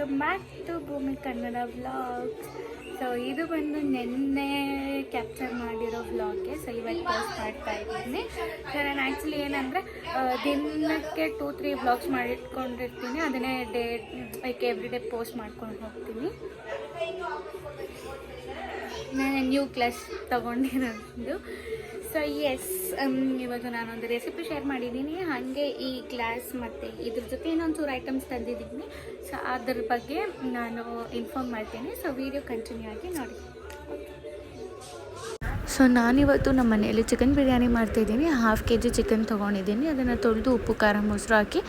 Welcome back to ಭೂಮಿ Kannada vlogs. So ಇದು ಬಂದು ನಿನ್ನೆ ಕ್ಯಾಪ್ಚರ್ ಮಾಡಿರೋ ವ್ಲಾಗ್ಗೆ. ಸೊ ಇವತ್ತು ಪೋಸ್ಟ್ ಮಾಡ್ತಾ ಇದ್ದೀನಿ. ಸೊ ನಾನು ಆ್ಯಕ್ಚುಲಿ ಏನಂದರೆ ದಿನಕ್ಕೆ 2-3 ವ್ಲಾಗ್ಸ್ ಮಾಡಿಟ್ಕೊಂಡಿರ್ತೀನಿ. ಅದನ್ನೇ ಲೈಕ್ ಎವ್ರಿ ಡೇ ಪೋಸ್ಟ್ ಮಾಡ್ಕೊಂಡು ಹೋಗ್ತೀನಿ. ನಾನು ನ್ಯೂ ಕ್ಲಾಸ್ ತೊಗೊಂಡಿರೋದು. ಸೊ ಎಸ್, ಇವತ್ತು ನಾನೊಂದು ರೆಸಿಪಿ ಶೇರ್ ಮಾಡಿದ್ದೀನಿ. ಹಾಗೆ ಈ ಗ್ಲಾಸ್ ಮತ್ತು ಇದ್ರ ಜೊತೆ ಇನ್ನೊಂಚೂರು ಐಟಮ್ಸ್ ತಂದಿದ್ದೀನಿ. ಸೊ ಅದ್ರ ಬಗ್ಗೆ ನಾನು ಇನ್ಫಾರ್ಮ್ ಮಾಡ್ತೀನಿ. ಸೊ ವಿಡಿಯೋ ಕಂಟಿನ್ಯೂ ಆಗಿ ನೋಡಿ. ಸೊ ನಾನಿವತ್ತು ನಮ್ಮ ಮನೆಯಲ್ಲಿ ಚಿಕನ್ ಬಿರಿಯಾನಿ ಮಾಡ್ತಾಯಿದ್ದೀನಿ. 1/2 kg ಚಿಕನ್ ತೊಗೊಂಡಿದ್ದೀನಿ. ಅದನ್ನು ತೊಳೆದು ಉಪ್ಪು ಖಾರ ಮೊಸರು ಹಾಕಿ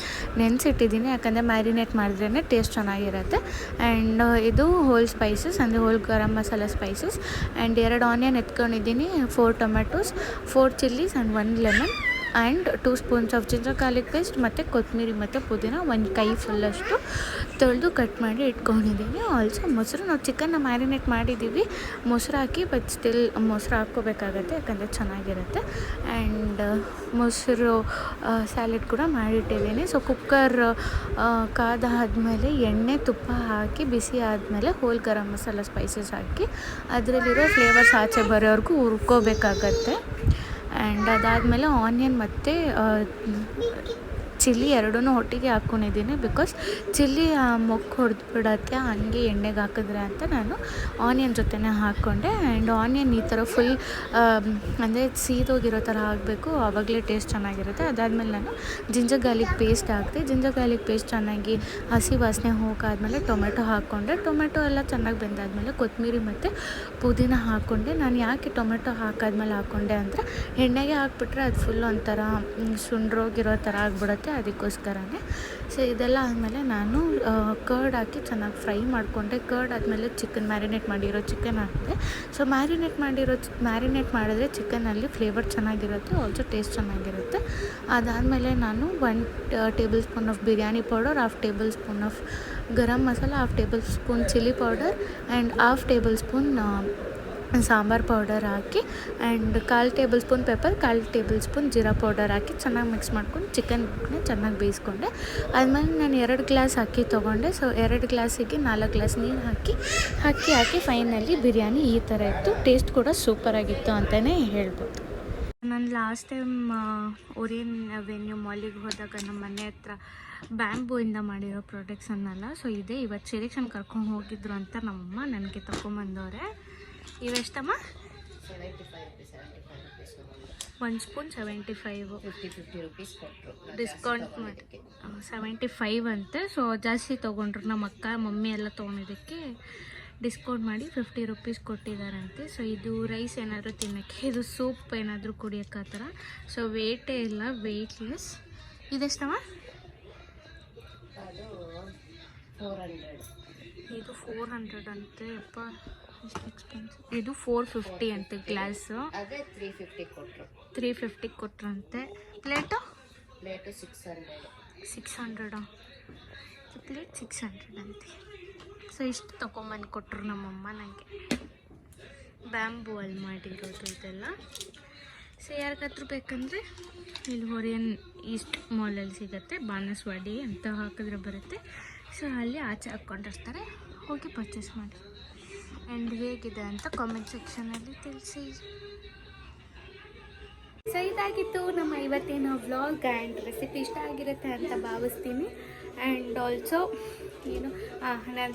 ನೆನೆಸಿಟ್ಟಿದ್ದೀನಿ. ಯಾಕಂದರೆ ಮ್ಯಾರಿನೇಟ್ ಮಾಡಿದ್ರೇ ಟೇಸ್ಟ್ ಚೆನ್ನಾಗಿರುತ್ತೆ. ಆ್ಯಂಡ್ ಇದು ಹೋಲ್ ಸ್ಪೈಸಸ್ ಅಂದರೆ whole garam masala spices. And 2 onion ಎತ್ಕೊಂಡಿದ್ದೀನಿ, 4 tomatoes, 4 chillies and 1 lemon and 2 spoons of ginger garlic paste ಮತ್ತು ಕೊತ್ತಂಬರಿ ಮತ್ತು ಪುದೀನ 1 ಕೈ ಫುಲ್ಲಷ್ಟು ತೊಳೆದು ಕಟ್ ಮಾಡಿ ಇಟ್ಕೊಂಡಿದ್ದೀನಿ. ಆಲ್ಸೋ ಮೊಸರು, ನಾವು ಚಿಕನ್ನ ಮ್ಯಾರಿನೇಟ್ ಮಾಡಿದ್ದೀವಿ ಮೊಸರು ಹಾಕಿ, ಬಟ್ ಸ್ಟಿಲ್ ಮೊಸರು ಹಾಕ್ಕೋಬೇಕಾಗತ್ತೆ ಯಾಕಂದರೆ ಚೆನ್ನಾಗಿರುತ್ತೆ. ಆ್ಯಂಡ್ ಮೊಸರು ಸ್ಯಾಲೆಡ್ ಕೂಡ ಮಾಡಿಟ್ಟಿದ್ದೀನಿ. ಸೊ ಕುಕ್ಕರ್ ಕಾದಾದ್ಮೇಲೆ ಎಣ್ಣೆ ತುಪ್ಪ ಹಾಕಿ ಬಿಸಿ ಆದಮೇಲೆ ಹೋಲ್ ಗರಂ ಮಸಾಲ ಸ್ಪೈಸಸ್ ಹಾಕಿ ಅದರಲ್ಲಿರೋ ಫ್ಲೇವರ್ಸ್ ಆಚೆ ಬರೋವರೆಗೂ ಹುರ್ಕೋಬೇಕಾಗತ್ತೆ. ಆ್ಯಂಡ್ ಅದಾದಮೇಲೆ ಆನಿಯನ್ ಮತ್ತು ಚಿಲ್ಲಿ ಎರಡೂ ಒಟ್ಟಿಗೆ ಹಾಕ್ಕೊಂಡಿದ್ದೀನಿ. ಬಿಕಾಸ್ ಚಿಲ್ಲಿ ಮೊಗ್ಗು ಹೊಡೆದ್ಬಿಡತ್ತೆ ಹಂಗೆ ಎಣ್ಣೆಗೆ ಹಾಕಿದ್ರೆ ಅಂತ ನಾನು ಆನಿಯನ್ ಜೊತೆನೇ ಹಾಕ್ಕೊಂಡೆ. ಆ್ಯಂಡ್ ಆನಿಯನ್ ಈ ಥರ ಫುಲ್ ಅಂದರೆ ಸೀದೋಗಿರೋ ಥರ ಆಗಬೇಕು, ಆವಾಗಲೇ ಟೇಸ್ಟ್ ಚೆನ್ನಾಗಿರುತ್ತೆ. ಅದಾದಮೇಲೆ ನಾನು ಜಿಂಜರ್ ಗಾರ್ಲಿಕ್ ಪೇಸ್ಟ್ ಹಾಕಿದೆ. ಜಿಂಜರ್ ಗಾರ್ಲಿಕ್ ಪೇಸ್ಟ್ ಚೆನ್ನಾಗಿ ಹಸಿ ವಾಸನೆ ಹೋಗಾದ್ಮೇಲೆ ಟೊಮೆಟೊ ಹಾಕ್ಕೊಂಡೆ. ಟೊಮೆಟೊ ಎಲ್ಲ ಚೆನ್ನಾಗಿ ಬೆಂದಾದಮೇಲೆ ಕೊತ್ತಂಬರಿ ಮತ್ತು ಪುದೀನ ಹಾಕ್ಕೊಂಡೆ. ನಾನು ಯಾಕೆ ಟೊಮೆಟೊ ಹಾಕಾದ್ಮೇಲೆ ಹಾಕ್ಕೊಂಡೆ ಅಂದರೆ ಎಣ್ಣೆಗೆ ಹಾಕ್ಬಿಟ್ರೆ ಅದು ಫುಲ್ ಒಂಥರ ಸುಂಡ್ರೋಗಿರೋ ಥರ ಆಗಿಬಿಡುತ್ತೆ, ಅದಕ್ಕೋಸ್ಕರನೇ. ಸೊ ಇದೆಲ್ಲ ಆದಮೇಲೆ ನಾನು ಕರ್ಡ್ ಹಾಕಿ ಚೆನ್ನಾಗಿ ಫ್ರೈ ಮಾಡಿಕೊಂಡೆ. ಕರ್ಡ್ ಆದಮೇಲೆ ಚಿಕನ್ ಮ್ಯಾರಿನೇಟ್ ಮಾಡಿರೋ ಚಿಕನ್ ಹಾಕಿದೆ. ಸೊ ಮ್ಯಾರಿನೇಟ್ ಮಾಡಿದ್ರೆ ಚಿಕನಲ್ಲಿ ಫ್ಲೇವರ್ ಚೆನ್ನಾಗಿರುತ್ತೆ, ಆಲ್ಸೋ ಟೇಸ್ಟ್ ಚೆನ್ನಾಗಿರುತ್ತೆ. ಅದಾದಮೇಲೆ ನಾನು 1 tablespoon of biryani powder, 1/2 tablespoon of garam masala, 1/2 tablespoon chilli powder and 1/2 tablespoon sambar powder ಹಾಕಿ and 1/4 tablespoon pepper, 1/4 tablespoon jeera powder ಹಾಕಿ ಚೆನ್ನಾಗಿ ಮಿಕ್ಸ್ ಮಾಡ್ಕೊಂಡು ಚಿಕನ್ನ ಚೆನ್ನಾಗಿ ಬೇಯಿಸ್ಕೊಂಡೆ. ಆದಮೇಲೆ ನಾನು 2 ಗ್ಲಾಸ್ ಅಕ್ಕಿ ತೊಗೊಂಡೆ. ಸೊ 2 ಗ್ಲಾಸಿಗೆ 4 ಗ್ಲಾಸ್ ನೀರು ಹಾಕಿ ಫೈನಲಿ ಬಿರಿಯಾನಿ ಈ ಥರ ಇತ್ತು. ಟೇಸ್ಟ್ ಕೂಡ ಸೂಪರಾಗಿತ್ತು ಅಂತಲೇ ಹೇಳ್ಬೋದು. ನಾನು ಲಾಸ್ಟ್ ಟೈಮ್ ಓರಿಯನ್ ಅವೆನ್ಯೂ ಮಾಲಿಗೆ ಹೋದಾಗ ನಮ್ಮ ಮನೆ ಹತ್ರ ಬ್ಯಾಂಬೂಯಿಂದ ಮಾಡಿರೋ ಪ್ರಾಡಕ್ಟ್ಸನ್ನೆಲ್ಲ ಸೊ ಇದೆ ಇವತ್ತು ಸೆಲೆಕ್ಷನ್ ಕರ್ಕೊಂಡು ಹೋಗಿದ್ರು ಅಂತ ನಮ್ಮಮ್ಮ ನನಗೆ ತೊಗೊಂಬಂದವ್ರೆ. ಇವೆಷ್ಟಮ್ಮ? 1 ಸ್ಪೂನ್ 75, 50 ರೂಪೀಸ್ ಕೊಟ್ಟರು, ಡಿಸ್ಕೌಂಟ್ ಮಾಡಿ 75 ಅಂತೆ. ಸೊ ಜಾಸ್ತಿ ತೊಗೊಂಡ್ರು ನಮ್ಮ ಅಕ್ಕ ಮಮ್ಮಿ ಎಲ್ಲ ತೊಗೊಂಡಿದ್ದಕ್ಕೆ ಡಿಸ್ಕೌಂಟ್ ಮಾಡಿ 50 ರೂಪೀಸ್ ಕೊಟ್ಟಿದ್ದಾರಂತೆ. ಸೊ ಇದು ರೈಸ್ ಏನಾದರೂ ತಿನ್ನೋಕ್ಕೆ, ಇದು ಸೂಪ್ ಏನಾದರೂ ಕುಡಿಯೋಕ್ಕೆ ಆ ಥರ. ಸೊ ವೇಟೇ ಇಲ್ಲ, ವೆಯ್ಟ್ಲೆಸ್. ಇದೆಷ್ಟಮ್ಮ? ಅದು 400. ಇದು 400 ಅಂತೆ. ಅಪ್ಪ ಎಷ್ಟು ಎಕ್ಸ್ಪೆನ್ಸಿವ್. ಇದು 450 ಅಂತೆ ಗ್ಲಾಸು. ಅದೇ 350 ಕೊಟ್ಟರು. 350 ಕೊಟ್ರಂತೆ. ಪ್ಲೇಟು 600. ಪ್ಲೇಟ್ 600 ಅಂತೆ. ಸೊ ಇಷ್ಟು ತೊಗೊಂಬಂದು ಕೊಟ್ಟರು ನಮ್ಮಮ್ಮ ನನಗೆ. ಬ್ಯಾಂಬೂ ಅಲ್ಲಿ ಮಾಡಿರೋದು ಇದೆಲ್ಲ. ಸೊ ಯಾರಿಗಾದ್ರೂ ಬೇಕಂದರೆ ಇಲ್ಲಿ ಓರಿಯನ್ ಈಸ್ಟ್ ಮಾಲಲ್ಲಿ ಸಿಗುತ್ತೆ, ಬಾನಸವಾಡಿ ಅಂತ ಹಾಕಿದ್ರೆ ಬರುತ್ತೆ. ಸೊ ಅಲ್ಲಿ ಆಚೆ ಹಾಕ್ಕೊಂಡಿರ್ತಾರೆ, ಹೋಗಿ ಪರ್ಚೇಸ್ ಮಾಡಿ. ಆ್ಯಂಡ್ ಹೇಗಿದೆ ಅಂತ ಕಾಮೆಂಟ್ ಸೆಕ್ಷನಲ್ಲಿ ತಿಳಿಸಿ. ಸೊ ಇದಾಗಿತ್ತು ನಮ್ಮ ಇವತ್ತಿನ ವ್ಲಾಗ್. ಆ್ಯಂಡ್ ರೆಸಿಪಿ ಇಷ್ಟ ಆಗಿರುತ್ತೆ ಅಂತ ಭಾವಿಸ್ತೀನಿ. ಆ್ಯಂಡ್ ಆಲ್ಸೋ ನಾನು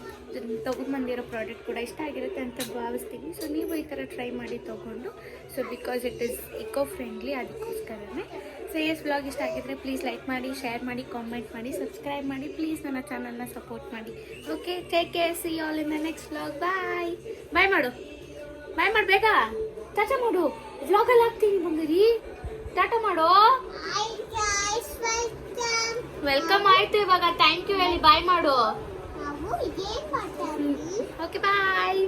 ತೊಗೊಂಡ್ಬಂದಿರೋ ಪ್ರಾಡಕ್ಟ್ ಕೂಡ ಇಷ್ಟ ಆಗಿರುತ್ತೆ ಅಂತ ಭಾವಿಸ್ತೀನಿ. ಸೊ ನೀವು ಈ ಥರ ಟ್ರೈ ಮಾಡಿ ತೊಗೊಂಡು, so because it is eco friendly, ಅದಕ್ಕೋಸ್ಕರನೇ. ಸೊ ಎಸ್, ವ್ಲಾಗ್ ಇಷ್ಟ ಆಗಿದ್ರೆ ಪ್ಲೀಸ್ ಲೈಕ್ ಮಾಡಿ, ಶೇರ್ ಮಾಡಿ, ಕಾಮೆಂಟ್ ಮಾಡಿ, ಸಬ್ಸ್ಕ್ರೈಬ್ ಮಾಡಿ. ಪ್ಲೀಸ್ ನನ್ನ ಚಾನಲ್ನ ಸಪೋರ್ಟ್ ಮಾಡಿ. Okay, take care, see all in the next vlog. Bye ಮಾಡು ಬೇಗ, ಟಾಟಾ ಮಾಡು. ವ್ಲಾಗಲ್ಲಿ ಹಾಕ್ತೀನಿ ಬಂದಿರಿ, ಟಾಟಾ ಮಾಡು. ವೆಲ್ಕಮ್ ಆಯ್ತು, ಇವಾಗ ಥ್ಯಾಂಕ್ ಯು ಹೇಳಿ ಬಾಯ್ ಮಾಡು. ಓಕೆ ಬಾಯ್.